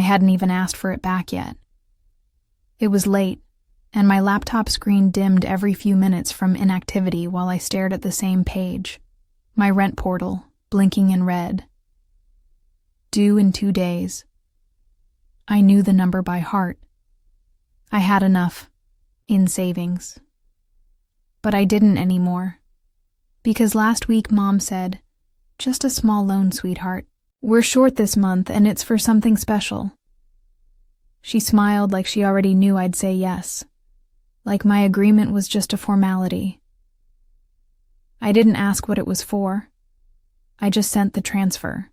hadn't even asked for it back yet. It was late, and my laptop screen dimmed every few minutes from inactivity while I stared at the same page, my rent portal, blinking in red. Due in 2 days. I knew the number by heart. I had enough, in savings. But I didn't anymore. Because last week Mom said, "Just a small loan, sweetheart. We're short this month and it's for something special." She smiled like she already knew I'd say yes, like my agreement was just a formality. I didn't ask what it was for. I just sent the transfer.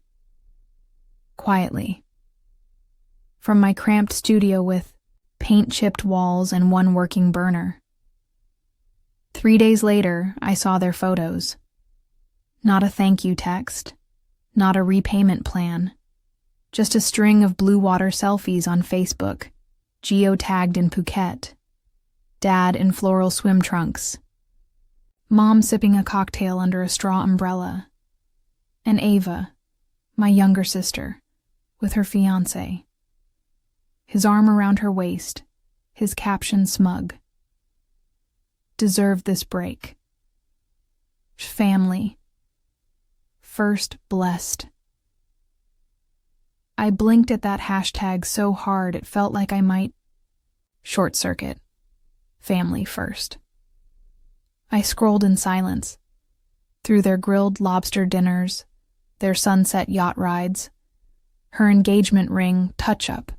Quietly. From my cramped studio with paint-chipped walls and one working burner. 3 days later, I saw their photos. Not a thank you text, not a repayment plan, just a string of blue water selfies on Facebook, geotagged in Phuket, Dad in floral swim trunks, Mom sipping a cocktail under a straw umbrella, and Ava, my younger sister, with her fiancé. His arm around her waist, his caption smug. Deserve this break. Family. First blessed. I blinked at that hashtag so hard it felt like I might short circuit. Family first. I scrolled in silence, through their grilled lobster dinners, their sunset yacht rides, her engagement ring touch-up,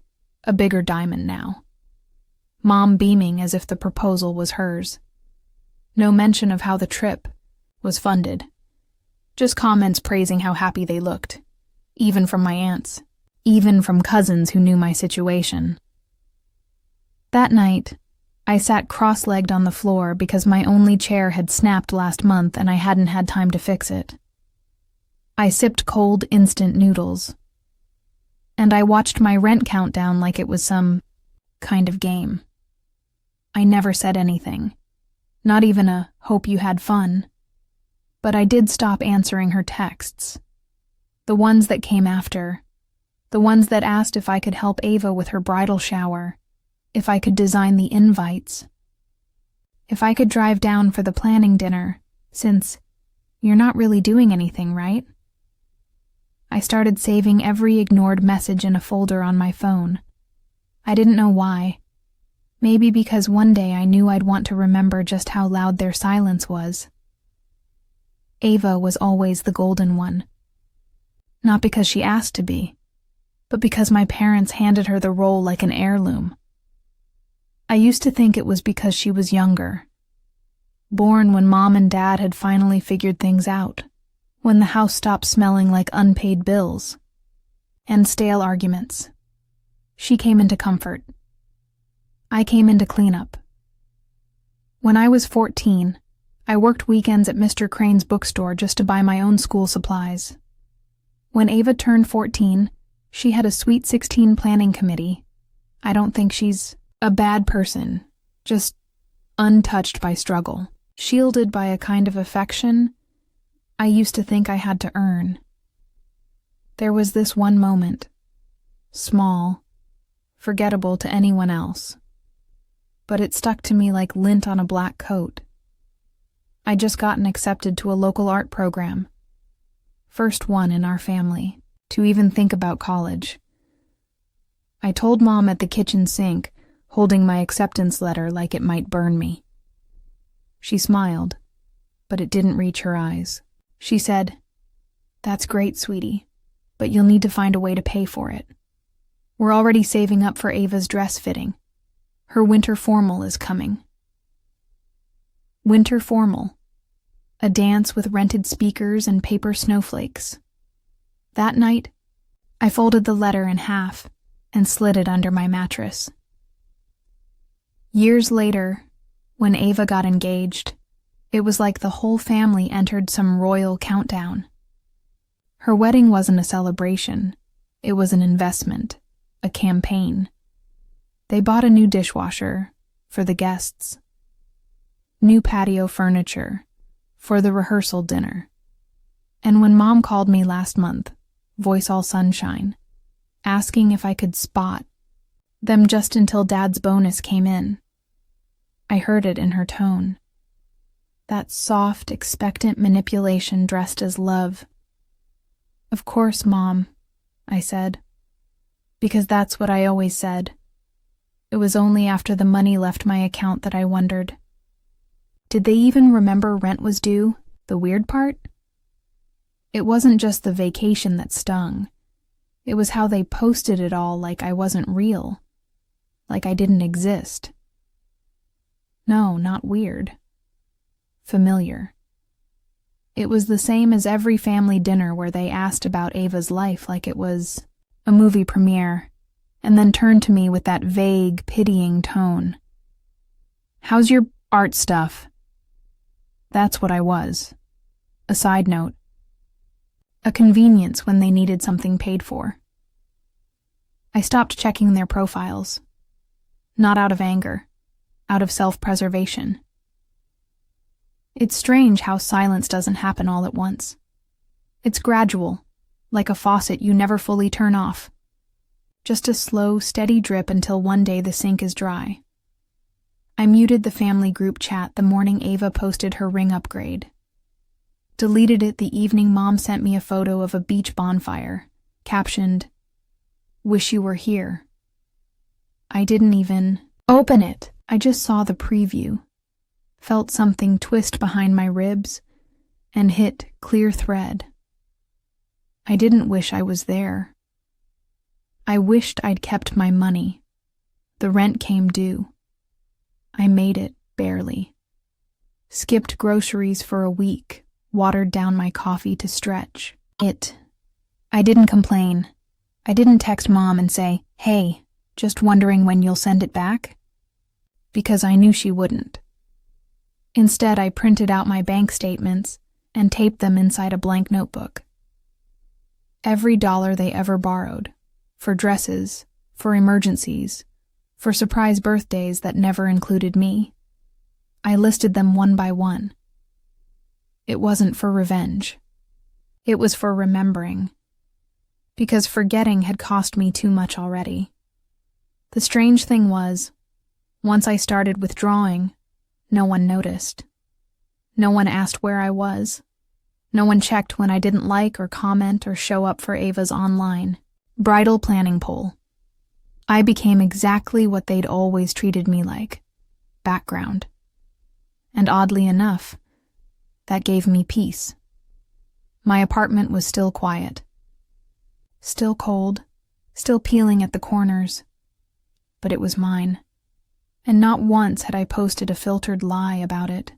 a bigger diamond now. Mom beaming as if the proposal was hers. No mention of how the trip was funded. Just comments praising how happy they looked, even from my aunts, even from cousins who knew my situation. That night, I sat cross-legged on the floor because my only chair had snapped last month and I hadn't had time to fix it. I sipped cold instant noodles. And I watched my rent countdown like it was some kind of game. I never said anything, not even a "hope you had fun." But I did stop answering her texts. The ones that came after. The ones that asked if I could help Ava with her bridal shower, if I could design the invites, if I could drive down for the planning dinner, since you're not really doing anything, right? I started saving every ignored message in a folder on my phone. I didn't know why. Maybe because one day I knew I'd want to remember just how loud their silence was. Ava was always the golden one. Not because she asked to be, but because my parents handed her the role like an heirloom. I used to think it was because she was younger. Born when Mom and Dad had finally figured things out, when the house stopped smelling like unpaid bills and stale arguments. She came into comfort. I came into cleanup. When I was 14, I worked weekends at Mr. Crane's bookstore just to buy my own school supplies. When Ava turned 14, she had a Sweet 16 planning committee. I don't think she's a bad person, just untouched by struggle, shielded by a kind of affection I used to think I had to earn. There was this one moment, small, forgettable to anyone else, but it stuck to me like lint on a black coat. I'd just gotten accepted to a local art program, first one in our family to even think about college. I told Mom at the kitchen sink, holding my acceptance letter like it might burn me. She smiled, but it didn't reach her eyes. She said, "That's great, sweetie, but you'll need to find a way to pay for it. We're already saving up for Ava's dress fitting. Her winter formal is coming." Winter formal. A dance with rented speakers and paper snowflakes. That night, I folded the letter in half and slid it under my mattress. Years later, when Ava got engaged, it was like the whole family entered some royal countdown. Her wedding wasn't a celebration. It was an investment, a campaign. They bought a new dishwasher for the guests, new patio furniture for the rehearsal dinner. And when Mom called me last month, voice all sunshine, asking if I could spot them just until Dad's bonus came in. I heard it in her tone. That soft, expectant manipulation dressed as love. "Of course, Mom," I said. Because that's what I always said. It was only after the money left my account that I wondered. Did they even remember rent was due, the weird part? It wasn't just the vacation that stung. It was how they posted it all like I wasn't real. Like I didn't exist. No, not weird. Familiar. It was the same as every family dinner where they asked about Ava's life like it was a movie premiere, and then turned to me with that vague, pitying tone. "How's your art stuff?" That's what I was. A side note. A convenience when they needed something paid for. I stopped checking their profiles. Not out of anger, out of self-preservation. It's strange how silence doesn't happen all at once. It's gradual, like a faucet you never fully turn off. Just a slow, steady drip until one day the sink is dry. I muted the family group chat the morning Ava posted her ring upgrade. Deleted it the evening Mom sent me a photo of a beach bonfire, captioned, "Wish you were here." I didn't even open it. I just saw the preview. Felt something twist behind my ribs, and hit clear thread. I didn't wish I was there. I wished I'd kept my money. The rent came due. I made it, barely. Skipped groceries for a week, watered down my coffee to stretch. I didn't complain. I didn't text Mom and say, "Hey, just wondering when you'll send it back?" Because I knew she wouldn't. Instead, I printed out my bank statements and taped them inside a blank notebook. Every dollar they ever borrowed, for dresses, for emergencies, for surprise birthdays that never included me. I listed them one by one. It wasn't for revenge. It was for remembering. Because forgetting had cost me too much already. The strange thing was, once I started withdrawing, no one noticed. No one asked where I was. No one checked when I didn't like or comment or show up for Ava's online bridal planning poll. I became exactly what they'd always treated me like, background. And oddly enough, that gave me peace. My apartment was still quiet. Still cold, still peeling at the corners. But it was mine. And not once had I posted a filtered lie about it.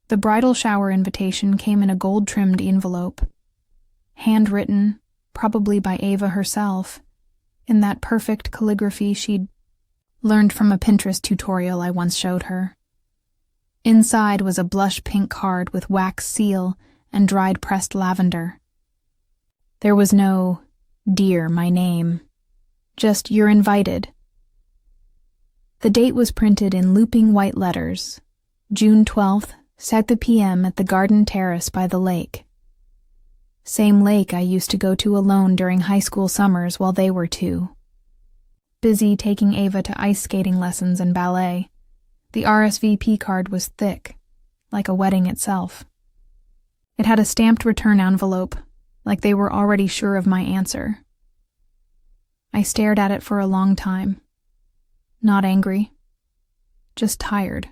The bridal shower invitation came in a gold-trimmed envelope. Handwritten, probably by Ava herself, in that perfect calligraphy she'd learned from a Pinterest tutorial I once showed her. Inside was a blush pink card with wax seal and dried pressed lavender. There was no, "Dear, my name," just "You're invited." The date was printed in looping white letters, June 12th, 7 p.m. at the garden terrace by the lake. Same lake I used to go to alone during high school summers while they were two. Busy taking Ava to ice skating lessons and ballet, the RSVP card was thick, like a wedding itself. It had a stamped return envelope, like they were already sure of my answer. I stared at it for a long time. Not angry. Just tired.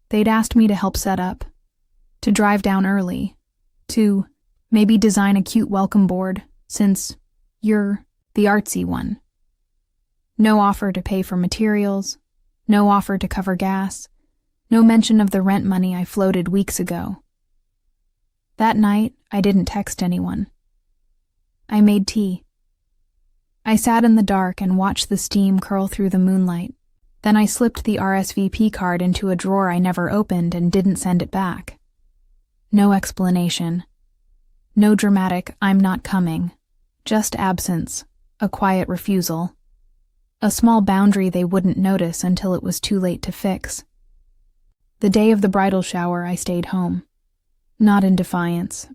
They'd asked me to help set up, to drive down early, to maybe design a cute welcome board, since you're the artsy one. No offer to pay for materials, no offer to cover gas, no mention of the rent money I floated weeks ago. That night, I didn't text anyone. I made tea. I sat in the dark and watched the steam curl through the moonlight. Then I slipped the RSVP card into a drawer I never opened and didn't send it back. No explanation. No dramatic "I'm not coming." Just absence, a quiet refusal. A small boundary they wouldn't notice until it was too late to fix. The day of the bridal shower, I stayed home. Not in defiance,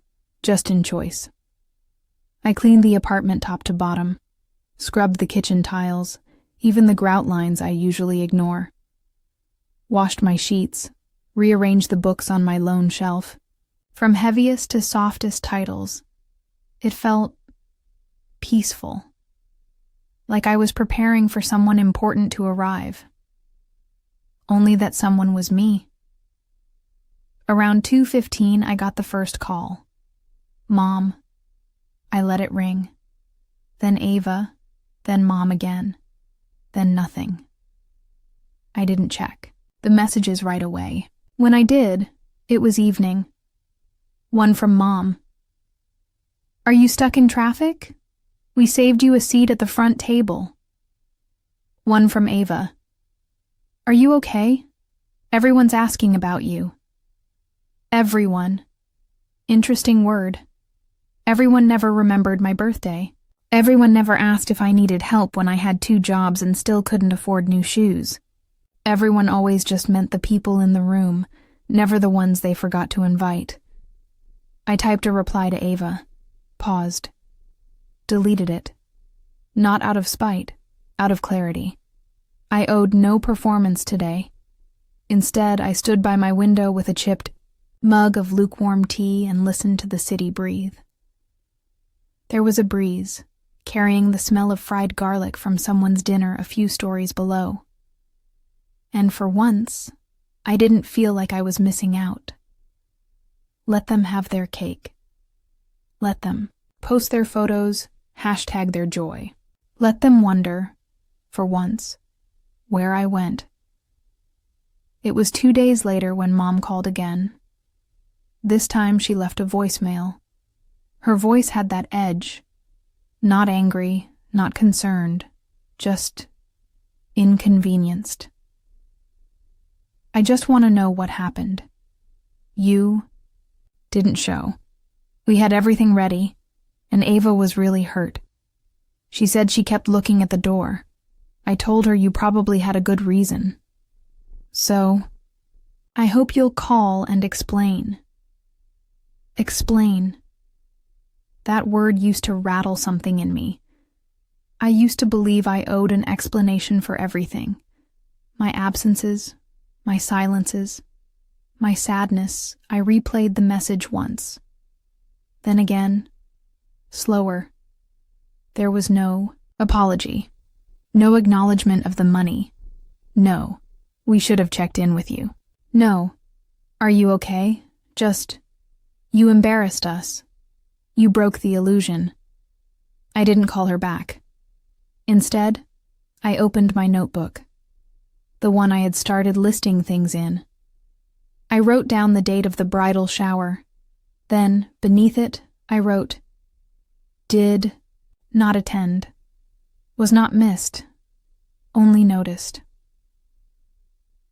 just in choice. I cleaned the apartment top to bottom, scrubbed the kitchen tiles, even the grout lines I usually ignore. Washed my sheets, rearranged the books on my lone shelf. From heaviest to softest titles, it felt peaceful, like I was preparing for someone important to arrive. Only that someone was me. Around 2:15, I got the first call. Mom. I let it ring. Then Ava, then Mom again, then nothing. I didn't check the messages right away. When I did, it was evening. One from Mom. Are you stuck in traffic? We saved you a seat at the front table. One from Ava. Are you okay? Everyone's asking about you. Everyone. Interesting word. Everyone never remembered my birthday. Everyone never asked if I needed help when I had 2 jobs and still couldn't afford new shoes. Everyone always just meant the people in the room, never the ones they forgot to invite. I typed a reply to Ava, paused, deleted it. Not out of spite, out of clarity. I owed no performance today. Instead, I stood by my window with a chipped mug of lukewarm tea and listened to the city breathe. There was a breeze, carrying the smell of fried garlic from someone's dinner a few stories below. And for once, I didn't feel like I was missing out. Let them have their cake. Let them post their photos, hashtag their joy. Let them wonder, for once, where I went. It was 2 days later when Mom called again. This time she left a voicemail. Her voice had that edge. Not angry, not concerned, just inconvenienced. I just want to know what happened. You didn't show. We had everything ready, and Ava was really hurt. She said she kept looking at the door. I told her you probably had a good reason. So, I hope you'll call and explain. Explain. That word used to rattle something in me. I used to believe I owed an explanation for everything. My absences, my silences, my sadness. I replayed the message once. Then again, slower. There was no apology, no acknowledgement of the money. No, we should have checked in with you. No, are you okay? Just, you embarrassed us. You broke the illusion. I didn't call her back. Instead, I opened my notebook, the one I had started listing things in. I wrote down the date of the bridal shower. Then, beneath it, I wrote, did not attend, was not missed, only noticed.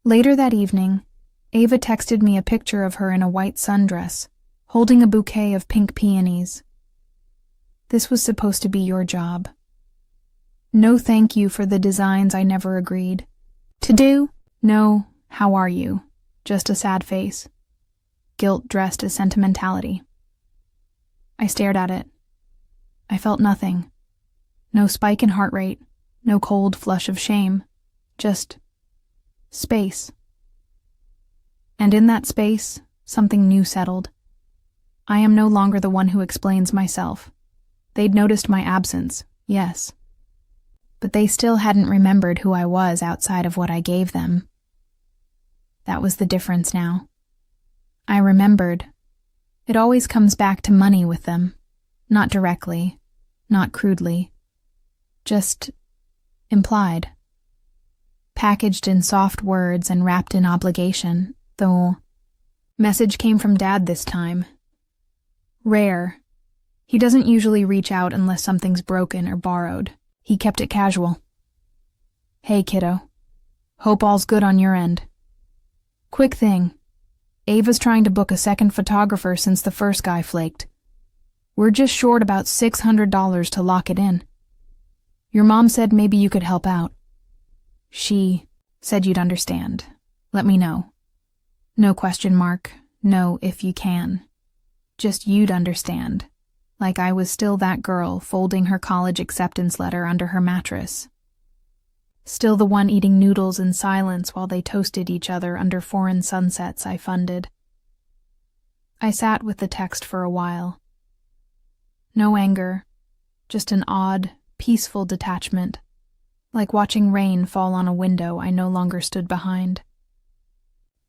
Later that evening, Ava texted me a picture of her in a white sundress, holding a bouquet of pink peonies. This was supposed to be your job. No thank you for the designs I never agreed to do. No, how are you? Just a sad face. Guilt dressed as sentimentality. I stared at it. I felt nothing. No spike in heart rate, no cold flush of shame. Just space. And in that space, something new settled. I am no longer the one who explains myself. They'd noticed my absence, yes. But they still hadn't remembered who I was outside of what I gave them. That was the difference now. I remembered. It always comes back to money with them. Not directly, not crudely. Just implied. Packaged in soft words and wrapped in obligation, though. Message came from Dad this time. Rare. He doesn't usually reach out unless something's broken or borrowed. He kept it casual. Hey, kiddo. Hope all's good on your end. Quick thing. Ava's trying to book a second photographer since the first guy flaked. We're just short about $600 to lock it in. Your mom said maybe you could help out. She said you'd understand. Let me know. No question mark. No if you can. Just you'd understand. like I was still that girl folding her college acceptance letter under her mattress. Still the one eating noodles in silence while they toasted each other under foreign sunsets I funded. I sat with the text for a while. No anger, just an odd, peaceful detachment, like watching rain fall on a window I no longer stood behind.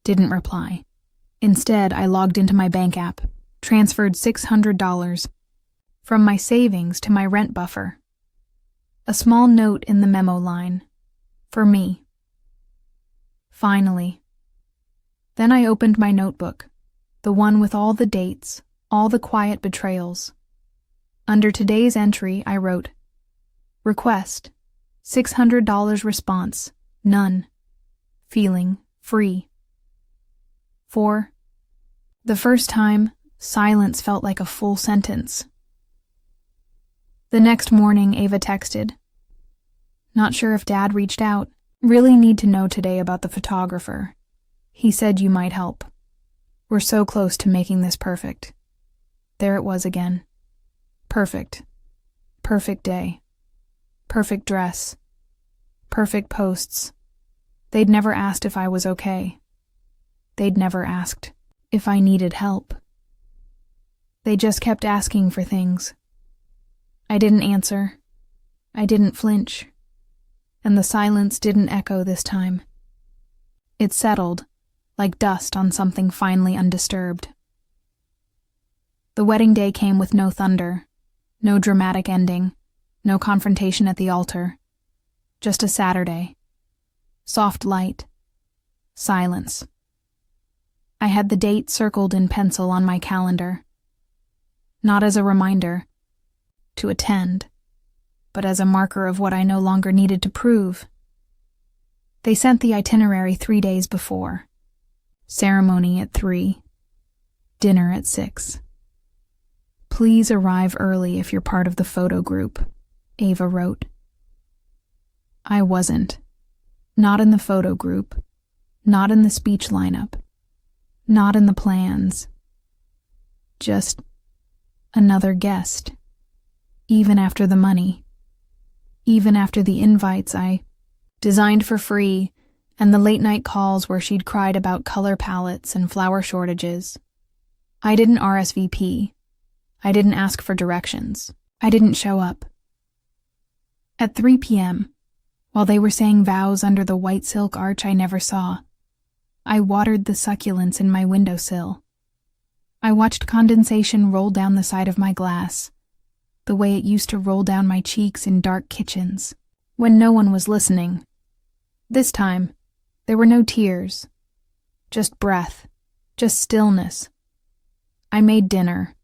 Didn't reply. Instead, I logged into my bank app, transferred $600 from my savings to my rent buffer. A small note in the memo line. For me. Finally. Then I opened my notebook, the one with all the dates, all the quiet betrayals. Under today's entry, I wrote, Request, $600 response, none. Feeling free. For the first time, silence felt like a full sentence. The next morning, Ava texted, Not sure if Dad reached out. Really need to know today about the photographer. He said you might help. We're so close to making this perfect. There it was again. Perfect. Perfect day. Perfect dress. Perfect posts. They'd never asked if I was okay. They'd never asked if I needed help. They just kept asking for things. I didn't answer. I didn't flinch. And the silence didn't echo this time. It settled, like dust on something finally undisturbed. The wedding day came with no thunder, no dramatic ending, no confrontation at the altar. Just a Saturday. Soft light. Silence. I had the date circled in pencil on my calendar. Not as a reminder to attend, but as a marker of what I no longer needed to prove. They sent the itinerary 3 days before. Ceremony at 3. Dinner at 6. Please arrive early if you're part of the photo group, Ava wrote. I wasn't. Not in the photo group. Not in the speech lineup. Not in the plans. Just another guest. Even after the money. Even after the invites I designed for free and the late-night calls where she'd cried about color palettes and flower shortages. I didn't RSVP. I didn't ask for directions. I didn't show up. At 3 p.m., while they were saying vows under the white silk arch I never saw, I watered the succulents in my windowsill. I watched condensation roll down the side of my glass, the way it used to roll down my cheeks in dark kitchens, when no one was listening. This time, there were no tears. Just breath. Just stillness. I made dinner.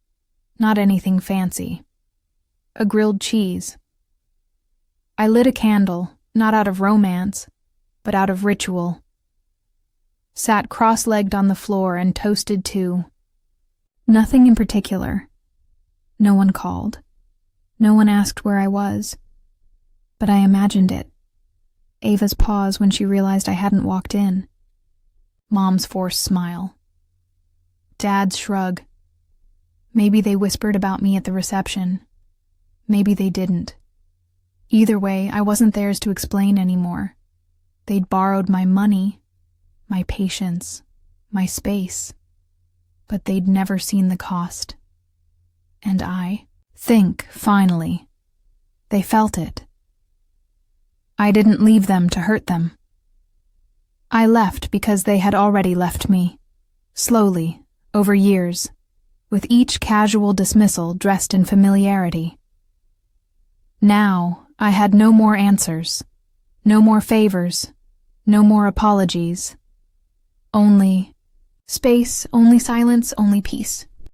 Not anything fancy. A grilled cheese. I lit a candle, not out of romance, but out of ritual. Sat cross-legged on the floor and toasted too. Nothing in particular. No one called. No one asked where I was. But I imagined it. Ava's pause when she realized I hadn't walked in. Mom's forced smile. Dad's shrug. Maybe they whispered about me at the reception. Maybe they didn't. Either way, I wasn't theirs to explain anymore. They'd borrowed my money, my patience, my space. But they'd never seen the cost. And I think, finally. They felt it. I didn't leave them to hurt them. I left because they had already left me. Slowly, over years, with each casual dismissal dressed in familiarity. Now, I had no more answers, no more favors, no more apologies. Only space, only silence, only peace.